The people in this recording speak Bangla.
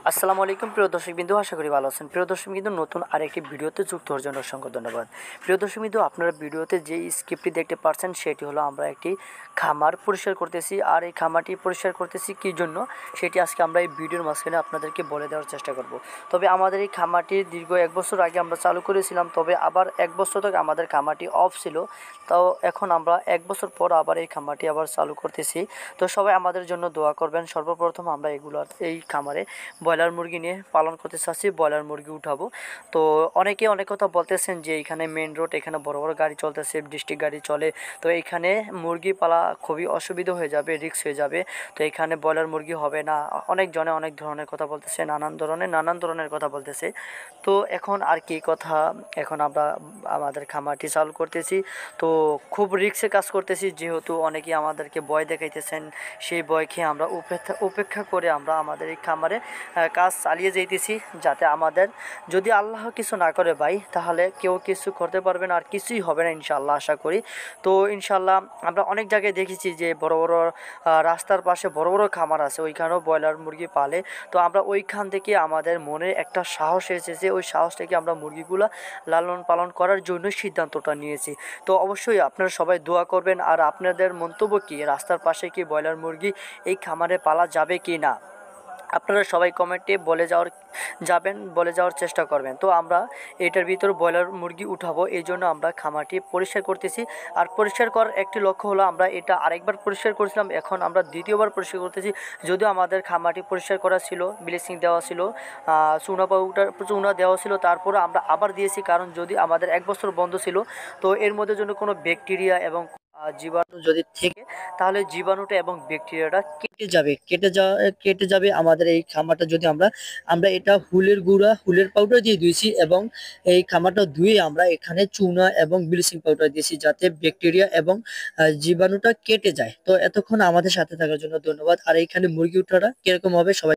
আসসালামু আলাইকুম প্রিয় দর্শকবৃন্দু, আশা করি ভালো আছেন। প্রিয় দর্শকবৃন্দু, নতুন আরেকটি ভিডিওতে যুক্ত হওয়ার জন্য অসংখ্য ধন্যবাদ। প্রিয় দর্শকবৃন্দু, আপনারা ভিডিওতে যে স্ক্রিপ্টটি দেখতে পাচ্ছেন সেটি হলো আমরা একটি খামার পরিষ্কার করতেছি। আর এই খামারটি পরিষ্কার করতেছি কী জন্য সেটি আজকে আমরা এই ভিডিওর মাঝখানে আপনাদেরকে বলে দেওয়ার চেষ্টা করব। তবে আমাদের এই খামারটি দীর্ঘ 1 বছর আগে আমরা চালু করেছিলাম, তবে আবার 1 বছর থেকে আমাদের খামারটি অফ ছিল। তাও এখন আমরা 1 বছর পর আবার এই খামারটি আবার চালু করতেছি। তো সবাই আমাদের জন্য দোয়া করবেন। সর্বপ্রথম আমরা এই খামারে ব্রয়লার মুরগি নিয়ে পালন করতে চাচ্ছি, ব্রয়লার মুরগি উঠাবো। তো অনেকে অনেক কথা বলতেছেন যে এখানে মেন রোড, এখানে বড় বড় গাড়ি চলতেছে, ডিস্ট্রিক্ট গাড়ি চলে, তো এইখানে মুরগি পালা খুবই অসুবিধা হয়ে যাবে, রিস্ক হয়ে যাবে, তো এখানে ব্রয়লার মুরগি হবে না। অনেকজনে অনেক ধরনের কথা বলতেছে, নানান ধরনের কথা বলতেছে। তো এখন আর কি কথা, এখন আমরা আমাদের খামারটি চালু করতেছি। তো খুব রিস্কে কাজ করতেছি, যেহেতু অনেকেই আমাদেরকে ভয় দেখাইতেছেন। সেই ভয় খেয়ে আমরা উপেক্ষা করে আমরা আমাদের এই খামারে কাজ চালিয়ে যাইতেছি, যাতে আমাদের যদি আল্লাহ কিছু না করে ভাই, তাহলে কেউ কিছু করতে পারবে না, আর কিছুই হবে না ইনশাআল্লাহ, আশা করি। তো ইনশাআল্লাহ আমরা অনেক জায়গায় দেখেছি যে বড় বড় রাস্তার পাশে বড় বড় খামার আছে, ওইখানেও ব্রয়লার মুরগি পালে। তো আমরা ওইখান থেকে আমাদের মনে একটা সাহস এসেছে, ওই সাহস থেকে আমরা মুরগিগুলো লালন পালন করার জন্য সিদ্ধান্তটা নিয়েছি। তো অবশ্যই আপনারা সবাই দোয়া করবেন। আর আপনাদের মন্তব্য কি, রাস্তার পাশে কি ব্রয়লার মুরগি এই খামারে পালা যাবে কি না, আপনারা সবাই কমেন্টে বলে যাওয়ার চেষ্টা করবেন। তো আমরা এটার ভিতর ব্রয়লার মুরগি উঠাবো, এই জন্য আমরা খামারটি পরিষ্কার করতেছি। আর পরিষ্কার করার একটি লক্ষ্য হলো, আমরা এটা আরেকবার পরিষ্কার করেছিলাম, এখন আমরা দ্বিতীয়বার পরিষ্কার করতেছি। যদিও আমাদের খামারটি পরিষ্কার করা ছিল, ব্লিচিং দেওয়া ছিল, চুনা দেওয়া ছিল, তারপরে আমরা আবার দিয়েছি, কারণ যদি আমাদের 1 বছর বন্ধ ছিল, তো এর মধ্যে জন্য কোনো ব্যাকটেরিয়া এবং জীবাণু যদি থেকে, তাহলে জীবাণুটা এবং ব্যাকটেরিয়াটা কেটে যাবে আমাদের এই খামারটা। যদি আমরা এটা হুলের পাউডার দিয়ে দিয়েছি, এবং এই খামারটা ধুয়ে আমরা এখানে চুনা এবং ব্লিচিং পাউডার দিয়েছি, যাতে ব্যাকটেরিয়া এবং জীবাণুটা কেটে যায়। তো এতক্ষণ আমাদের সাথে থাকার জন্য ধন্যবাদ। আর এইখানে মুরগি উঠাটা কিরকম হবে সবাই